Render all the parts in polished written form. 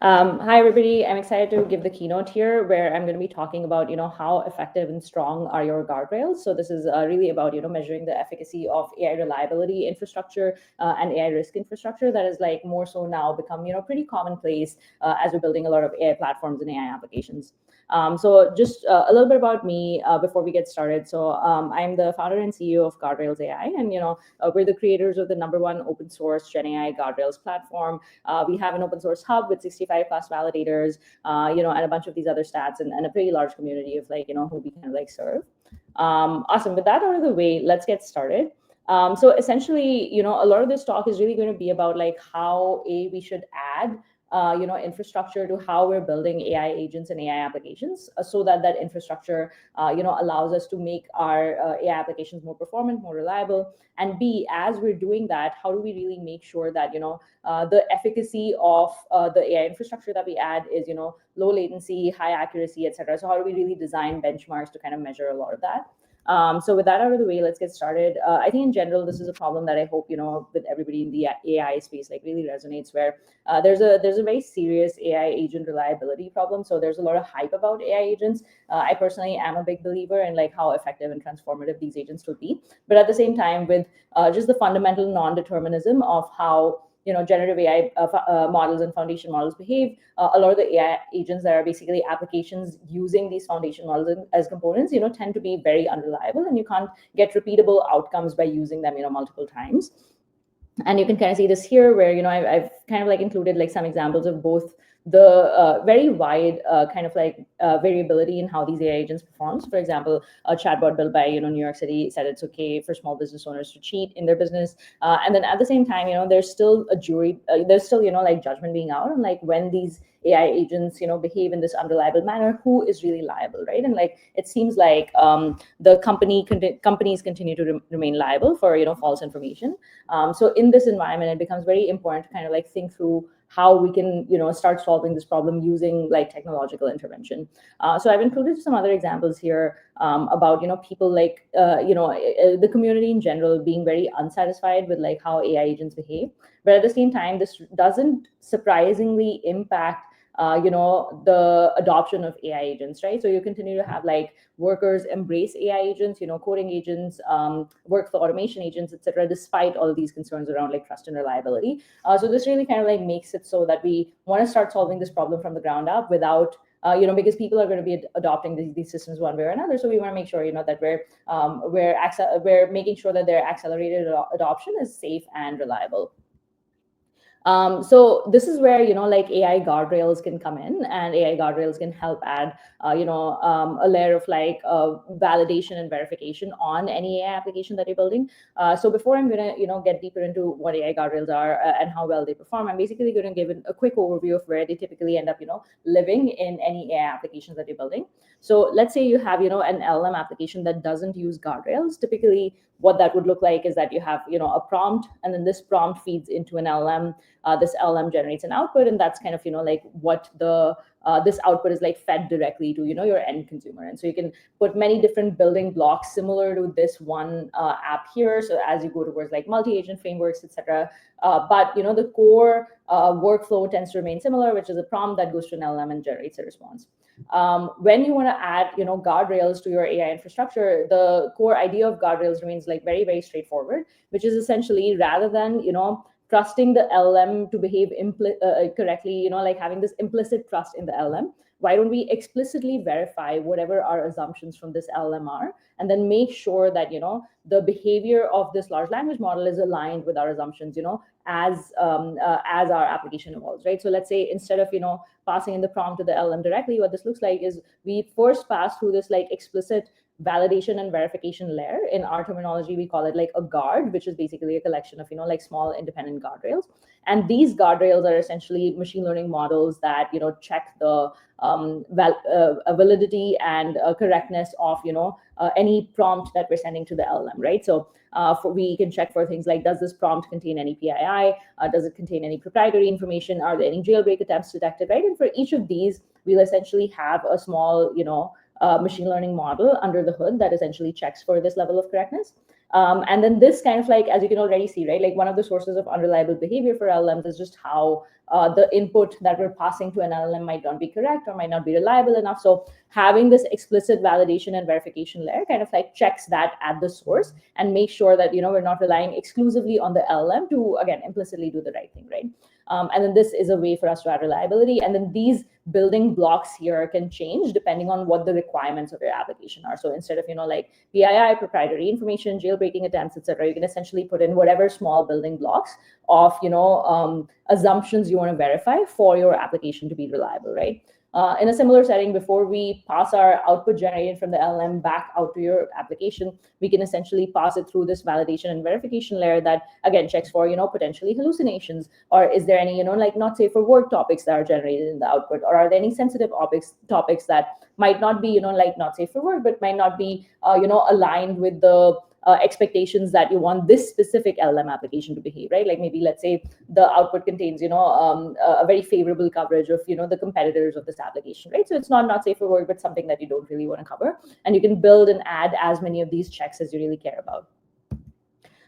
Hi, everybody. I'm excited to give the keynote here where I'm going to be talking about, how effective and strong are your guardrails. So this is really about, measuring the efficacy of AI reliability infrastructure and AI risk infrastructure that is like more so now become, pretty commonplace as we're building a lot of AI platforms and AI applications. So just a little bit about me before we get started. So I'm the founder and CEO of Guardrails AI, and we're the creators of the #1 open source Gen AI Guardrails platform. We have an open source hub with 65 plus validators, and a bunch of these other stats and a pretty large community of who we kind of serve. Awesome. With that out of the way, let's get started. So essentially, a lot of this talk is really going to be about how we should add infrastructure to how we're building AI agents and AI applications, so that that infrastructure, allows us to make our AI applications more performant, more reliable. And B, as we're doing that, how do we really make sure that, the efficacy of the AI infrastructure that we add is, low latency, high accuracy, et cetera. So how do we really design benchmarks to kind of measure a lot of that? So with that out of the way, let's get started. I think in general, this is a problem that I hope, with everybody in the AI space, really resonates, where there's a very serious AI agent reliability problem. So there's a lot of hype about AI agents. I personally am a big believer in how effective and transformative these agents will be. But at the same time, with just the fundamental non-determinism of how generative AI models and foundation models behave. A lot of the AI agents that are basically applications using these foundation models as components, tend to be very unreliable, and you can't get repeatable outcomes by using them, multiple times. And you can kind of see this here, where I've kind of included some examples of both the very wide variability in how these AI agents perform. So for example, a chatbot built by New York City said it's okay for small business owners to cheat in their business, and then at the same time, there's still a jury, there's still judgment being out on when these AI agents behave in this unreliable manner, who is really liable, right? And it seems like the companies continue to remain liable for false information. So in this environment, it becomes very important to kind of think through how we can start solving this problem using technological intervention. So I've included some other examples here about people the community in general being very unsatisfied with how AI agents behave. But at the same time, this doesn't surprisingly impact the adoption of AI agents, right? So you continue to have workers embrace AI agents, coding agents, workflow automation agents, et cetera, despite all of these concerns around trust and reliability. So this really kind of makes it so that we want to start solving this problem from the ground up without because people are going to be adopting these systems one way or another. So we want to make sure, that we're making sure that their accelerated adoption is safe and reliable. So this is where AI guardrails can come in, and AI guardrails can help add a layer of validation and verification on any AI application that you're building. So before I'm gonna get deeper into what AI guardrails are and how well they perform, I'm basically going to give a quick overview of where they typically end up living in any AI applications that you're building. So let's say you have an LLM application that doesn't use guardrails. Typically what that would look like is that you have a prompt, and then this prompt feeds into an LLM. This LLM generates an output, and that's kind of what the this output is fed directly to your end consumer. And so you can put many different building blocks similar to this one app here. So as you go towards multi-agent frameworks, etc. But the core workflow tends to remain similar, which is a prompt that goes to an LLM and generates a response. When you want to add guardrails to your AI infrastructure, the core idea of guardrails remains very, very straightforward, which is essentially, rather than trusting the LLM to behave correctly, having this implicit trust in the LLM, why don't we explicitly verify whatever our assumptions from this LLM are, and then make sure that the behavior of this large language model is aligned with our assumptions, as our application evolves, right? So let's say instead of passing in the prompt to the LLM directly, what this looks like is we first pass through this explicit validation and verification layer. In our terminology, we call it a guard, which is basically a collection of small independent guardrails. And these guardrails are essentially machine learning models that check the validity and correctness of any prompt that we're sending to the LLM, right? So we can check for things like, does this prompt contain any PII? Does it contain any proprietary information? Are there any jailbreak attempts detected, right? And for each of these, we'll essentially have a small machine learning model under the hood that essentially checks for this level of correctness. And then this kind of like, as you can already see, right, like one of the sources of unreliable behavior for LLMs is just how the input that we're passing to an LLM might not be correct or might not be reliable enough. So having this explicit validation and verification layer kind of like checks that at the source and make sure that, we're not relying exclusively on the LLM to, again, implicitly do the right thing, right? And then this is a way for us to add reliability. And then these building blocks here can change depending on what the requirements of your application are. So instead of, like PII, proprietary information, jailbreaking attempts, etc., you can essentially put in whatever small building blocks of, assumptions you want to verify for your application to be reliable, right? In a similar setting, before we pass our output generated from the LLM back out to your application, we can essentially pass it through this validation and verification layer that, again, checks for, potentially hallucinations, or is there any, like not safe for work topics that are generated in the output, or are there any sensitive topics that might not be, like not safe for work, but might not be, aligned with the expectations that you want this specific LLM application to behave, right? Like maybe let's say the output contains, a very favorable coverage of, the competitors of this application, right? So it's not safe for work, but something that you don't really want to cover. And you can build and add as many of these checks as you really care about.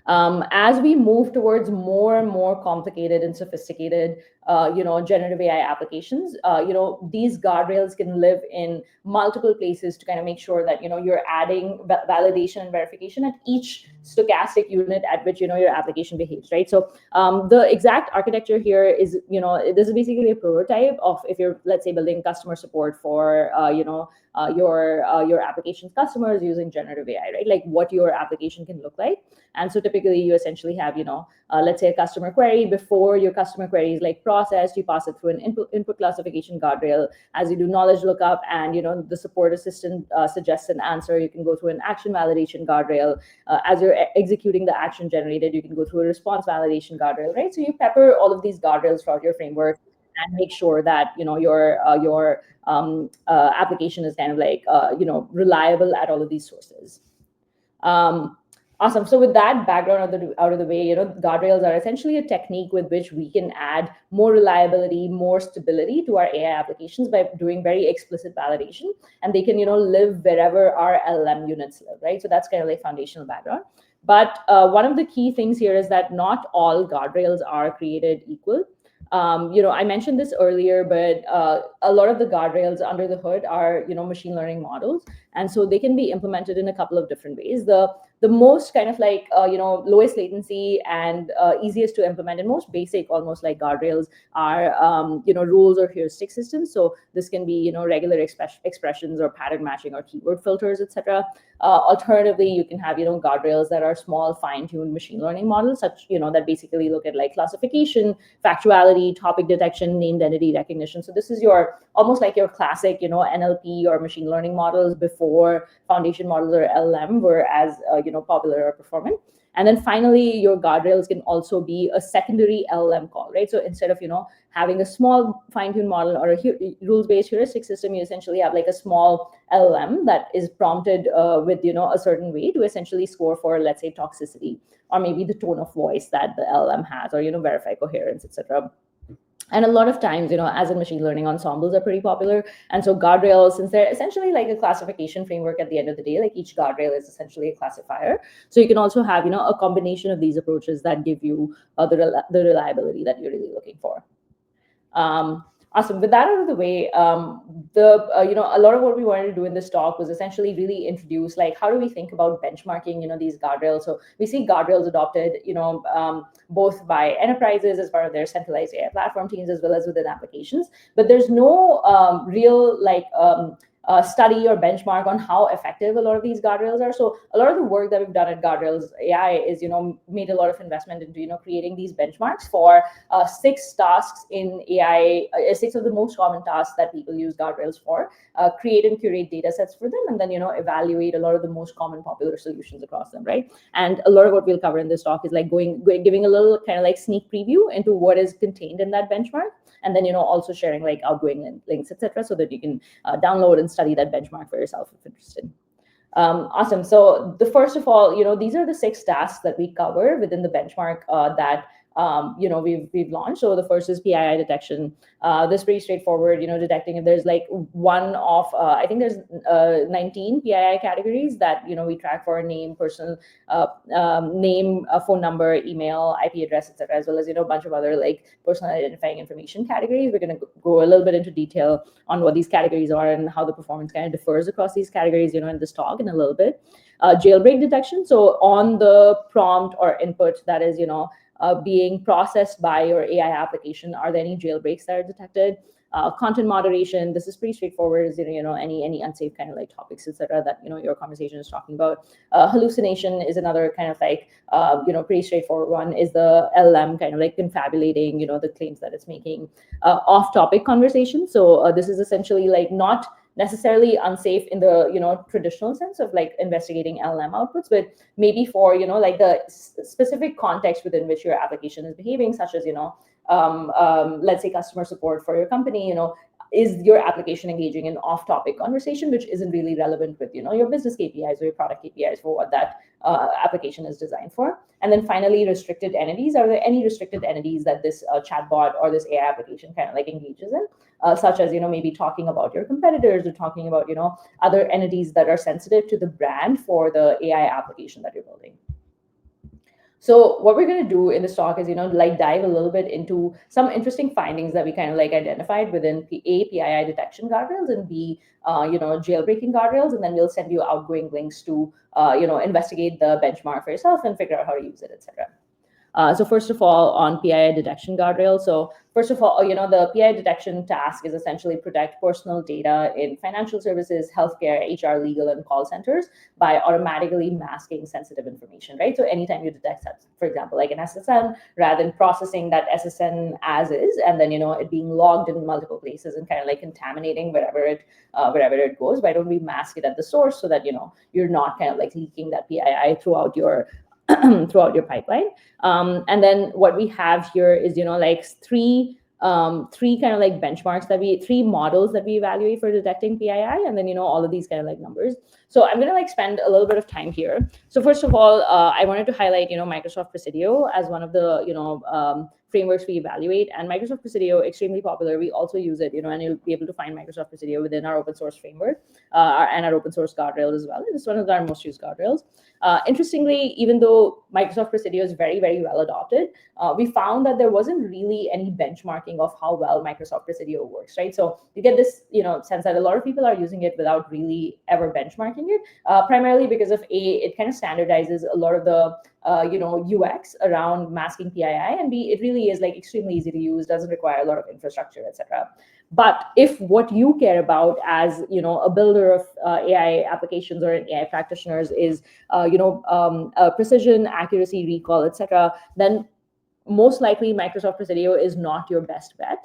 As we move towards more and more complicated and sophisticated, generative AI applications, these guardrails can live in multiple places to kind of make sure that, you're adding validation and verification at each stochastic unit at which, your application behaves, right? So the exact architecture here is, this is basically a prototype of if you're, let's say, building customer support for, your application's customers using generative AI, right? Like what your application can look like. And so typically you essentially have, let's say a customer query. Before your customer query is like processed, you pass it through an input classification guardrail. As you do knowledge lookup and, the support assistant suggests an answer, you can go through an action validation guardrail. As you're executing the action generated, you can go through a response validation guardrail, right? So you pepper all of these guardrails throughout your framework and make sure that, your application is kind of like, reliable at all of these sources. Awesome. So with that background out of the way, guardrails are essentially a technique with which we can add more reliability, more stability to our AI applications by doing very explicit validation, and they can, live wherever our LLM units live, right? So that's kind of like foundational background. But one of the key things here is that not all guardrails are created equal. I mentioned this earlier, but a lot of the guardrails under the hood are, machine learning models. And so they can be implemented in a couple of different ways. The most kind of like, lowest latency and easiest to implement and most basic, almost like guardrails are, rules or heuristic systems. So this can be, regular expressions or pattern matching or keyword filters, etc. Alternatively, you can have, guardrails that are small, fine-tuned machine learning models, such, that basically look at like classification, factuality, topic detection, named entity recognition. So this is your almost like your classic, NLP or machine learning models before foundation models or LLM were as, popular or performant. And then finally, your guardrails can also be a secondary LLM call, right? So instead of, having a small fine-tuned model or a rules-based heuristic system, you essentially have like a small LLM that is prompted with, a certain way to essentially score for, let's say, toxicity, or maybe the tone of voice that the LLM has, or, verify coherence, etc. And a lot of times, as in machine learning, ensembles are pretty popular. And so guardrails, since they're essentially like a classification framework at the end of the day, like each guardrail is essentially a classifier. So you can also have, a combination of these approaches that give you the reliability that you're really looking for. Awesome. With that out of the way, a lot of what we wanted to do in this talk was essentially really introduce, like, how do we think about benchmarking, these guardrails? So we see guardrails adopted, both by enterprises as part of their centralized AI platform teams, as well as within applications. But there's no real study or benchmark on how effective a lot of these guardrails are. So a lot of the work that we've done at Guardrails AI is, made a lot of investment into, creating these benchmarks for 6 tasks in AI, 6 of the most common tasks that people use guardrails for, create and curate data sets for them, and then, evaluate a lot of the most common popular solutions across them, right? And a lot of what we'll cover in this talk is like giving a little kind of like sneak preview into what is contained in that benchmark. And then, also sharing like outgoing links, etc., so that you can download and study that benchmark for yourself if interested. Awesome. So the first of all, these are the 6 tasks that we cover within the benchmark that we've launched. So the first is PII detection. This is pretty straightforward, detecting if there's like one of I think there's 19 PII categories that we track for: name, personal name, phone number, email, IP address, etc., as well as a bunch of other like personal identifying information categories. We're going to go a little bit into detail on what these categories are and how the performance kind of differs across these categories, in this talk in a little bit. Jailbreak detection. So on the prompt or input that is, being processed by your AI application, are there any jailbreaks that are detected? Content moderation. This is pretty straightforward. Is any unsafe kind of like topics, etc., that your conversation is talking about. Hallucination is another kind of like pretty straightforward one. Is the LLM kind of like confabulating the claims that it's making? Off-topic conversation. So this is essentially like not necessarily unsafe in the traditional sense of like investigating LLM outputs, but maybe for like the specific context within which your application is behaving, such as let's say customer support for your company. Is your application engaging in off-topic conversation, which isn't really relevant with your business KPIs or your product KPIs for what that application is designed for? And then finally, restricted entities. Are there any restricted entities that this chatbot or this AI application kind of like engages in, such as maybe talking about your competitors or talking about other entities that are sensitive to the brand for the AI application that you're building? So what we're going to do in this talk is, like dive a little bit into some interesting findings that we kind of like identified within PII detection guardrails and B, jailbreaking guardrails. And then we'll send you outgoing links to, investigate the benchmark for yourself and figure out how to use it, etc. So first of all, on PII detection guardrails. So first of all, the PII detection task is essentially protect personal data in financial services, healthcare, HR, legal, and call centers by automatically masking sensitive information, right? So anytime you detect, for example, like an SSN, rather than processing that SSN as is, and then it being logged in multiple places and kind of like contaminating wherever it goes, why don't we mask it at the source so that you're not kind of like leaking that PII throughout your throughout your pipeline. And then what we have here is, like three kind of like benchmarks three models that we evaluate for detecting PII, and then, all of these kind of like numbers. So I'm going to like spend a little bit of time here. So first of all, I wanted to highlight, Microsoft Presidio as one of the, frameworks we evaluate, and Microsoft Presidio, extremely popular. We also use it, and you'll be able to find Microsoft Presidio within our open source framework and our open source guardrails as well. It's one of our most used guardrails. Interestingly, even though Microsoft Presidio is very, very well adopted, we found that there wasn't really any benchmarking of how well Microsoft Presidio works, right? So you get this, sense that a lot of people are using it without really ever benchmarking it, primarily because of it kind of standardizes a lot of the UX around masking PII, and B, it really is like extremely easy to use, doesn't require a lot of infrastructure, etc. But if what you care about as a builder of AI applications or an AI practitioners is precision, accuracy, recall, etc., then most likely Microsoft Presidio is not your best bet.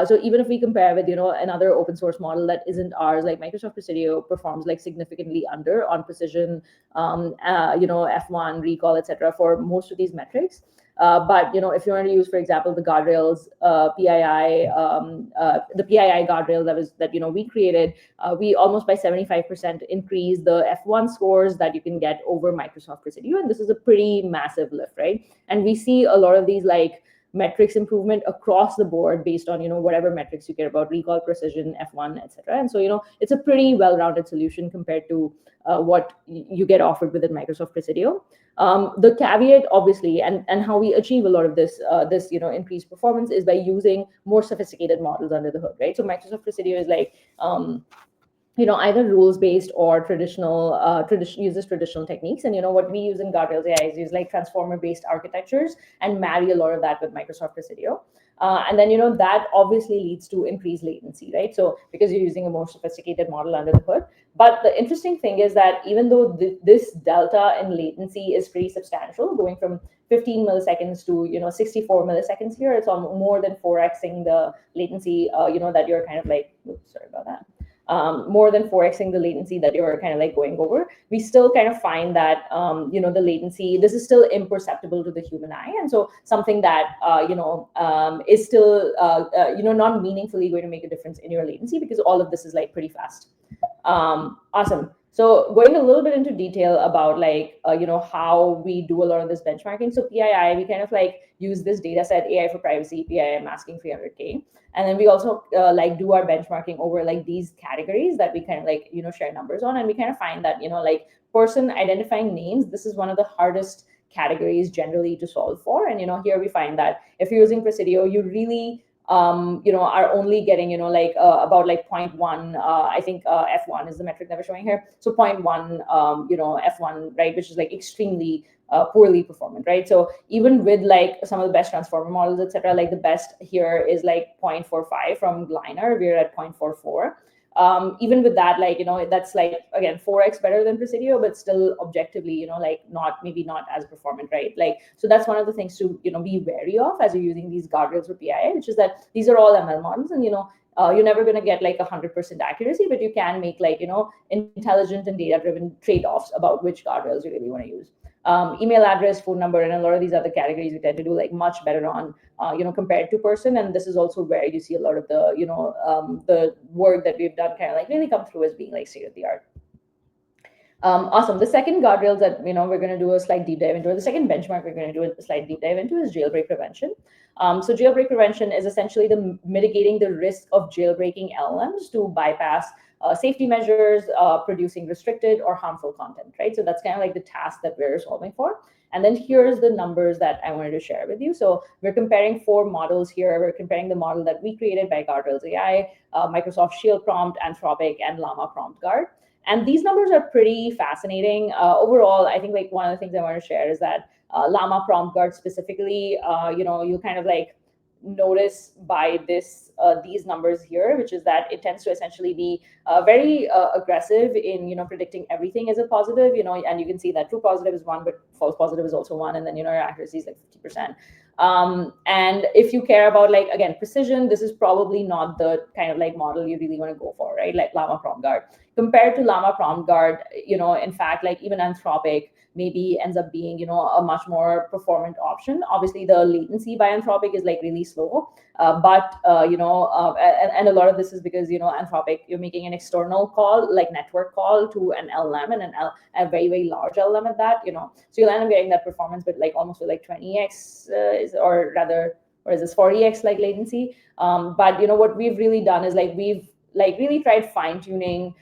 So even if we compare with another open source model that isn't ours, like Microsoft Presidio performs like significantly under on precision, F1, recall, etc. for most of these metrics. But if you want to use, for example, the guardrails, PII, the PII guardrail that we created, we almost by 75% increase the F1 scores that you can get over Microsoft Presidio, and this is a pretty massive lift, right? And we see a lot of these like metrics improvement across the board based on whatever metrics you care about, recall, precision, F1, etc. And so it's a pretty well-rounded solution compared to what you get offered within Microsoft Presidio. The caveat, obviously, and how we achieve a lot of this increased performance is by using more sophisticated models under the hood, right? So Microsoft Presidio is like either rules-based or uses traditional techniques. And what we use in Guardrails AI is use like transformer-based architectures and marry a lot of that with Microsoft Presidio. And then that obviously leads to increased latency, right? So because you're using a more sophisticated model under the hood. But the interesting thing is that even though this delta in latency is pretty substantial, going from 15 milliseconds to 64 milliseconds here, it's on more than 4xing the latency that you're kind of like, oops, sorry about that. More than 4xing the latency that you're kind of like going over, we still kind of find that, the latency, this is still imperceptible to the human eye. And so something that, is still, not meaningfully going to make a difference in your latency because all of this is like pretty fast. Awesome. So going a little bit into detail about like, how we do a lot of this benchmarking. So PII, we kind of like use this data set, AI for privacy, PII masking 300K. And then we also like do our benchmarking over like these categories that we kind of like, share numbers on. And we kind of find that, like person identifying names, this is one of the hardest categories generally to solve for. And, here we find that if you're using Presidio, you really are only getting, like about like 0.1, I think F1 is the metric that we're showing here. So 0.1, F1, right, which is like extremely poorly performant, right? So even with like some of the best transformer models, etc., like the best here is like 0.45 from Liner. We're at 0.44. Even with that, like, that's like, again, 4x better than Presidio, but still objectively, like maybe not as performant, right? Like, so that's one of the things to, be wary of as you're using these guardrails for PII, which is that these are all ML models, and, you're never going to get like 100% accuracy, but you can make like, intelligent and data-driven trade-offs about which guardrails you really want to use. Email address, phone number, and a lot of these other categories we tend to do like much better on, compared to person. And this is also where you see a lot of the, the work that we've done kind of like really come through as being like state of the art. Awesome. The second guardrails that we're going to do a slight deep dive into, or the second benchmark we're going to do a slight deep dive into, is jailbreak prevention. So jailbreak prevention is essentially the mitigating the risk of jailbreaking LLMs to bypass safety measures, producing restricted or harmful content, right? So that's kind of like the task that we're solving for. And then here's the numbers that I wanted to share with you. So we're comparing 4 models here. We're comparing the model that we created by Guardrails AI, Microsoft Shield Prompt, Anthropic, and Llama Prompt Guard. And these numbers are pretty fascinating. Overall, I think like one of the things I want to share is that Llama Prompt Guard specifically, you kind of like notice by these numbers here, which is that it tends to essentially be very aggressive in predicting everything as a positive, and you can see that true positive is 1, but false positive is also 1, and then your accuracy is like 50%. And if you care about like, again, precision, this is probably not the kind of like model you really want to go for, right? Like Llama Prompt Guard. Compared to Llama Prompt Guard, in fact, like even Anthropic maybe ends up being, a much more performant option. Obviously, the latency by Anthropic is like really slow, but and a lot of this is because Anthropic, you're making an external call, like network call to an LLM, and a very very large LLM at that, so you'll end up getting that performance, but like almost with like 20x or rather, or is this 40x like latency? But what we've really done is like we've like really tried fine-tuning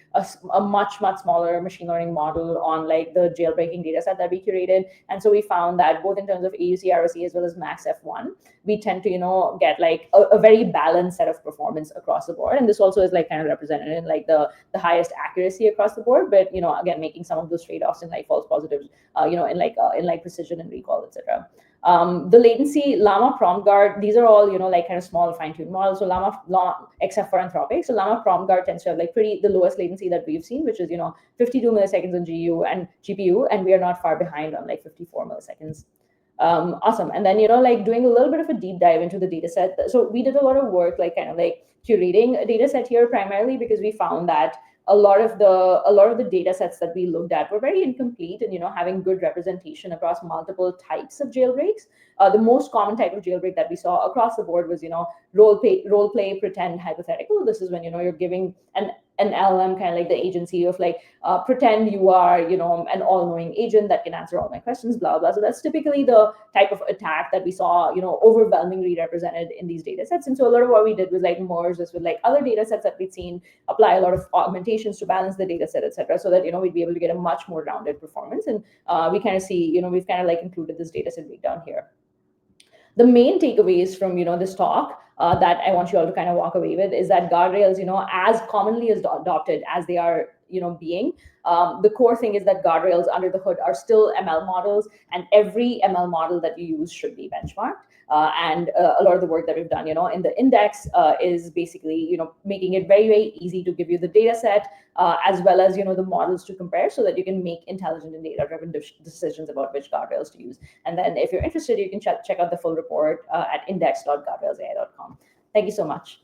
a much smaller machine learning model on like the jailbreaking data set that we curated. And so we found that both in terms of AUC, ROC, as well as max F1, we tend to get like a very balanced set of performance across the board. And this also is like kind of represented in like the highest accuracy across the board, but again, making some of those trade-offs in like false positives, in like precision and recall, etc. The latency, Llama Prompt Guard, these are all, like kind of small fine-tuned models. So Llama, except for Anthropic. So Llama Prompt Guard tends to have like the lowest latency that we've seen, which is, 52 milliseconds on GPU, and we are not far behind on like 54 milliseconds. Awesome. And then, like doing a little bit of a deep dive into the data set. So we did a lot of work, like kind of like curating a data set here, primarily because we found that a lot of the data sets that we looked at were very incomplete and having good representation across multiple types of jailbreaks. The most common type of jailbreak that we saw across the board was role play pretend hypothetical. This is when you're giving an LLM kind of like the agency of like pretend you are an all-knowing agent that can answer all my questions, blah blah. So that's typically the type of attack that we saw overwhelmingly represented in these data sets. And so a lot of what we did was like merge this with like other data sets that we'd seen, apply a lot of augmentations to balance the data set, etc., so that we'd be able to get a much more rounded performance. And we kind of see we've kind of like included this data set breakdown here. The main takeaways from this talk that I want you all to kind of walk away with is that guardrails, as commonly as adopted as they are, being, the core thing is that guardrails under the hood are still ML models, and every ML model that you use should be benchmarked. And a lot of the work that we've done, in the index is basically, making it very, very easy to give you the data set as well as, the models to compare so that you can make intelligent and data-driven decisions about which guardrails to use. And then if you're interested, you can check out the full report at index.guardrailsai.com. Thank you so much.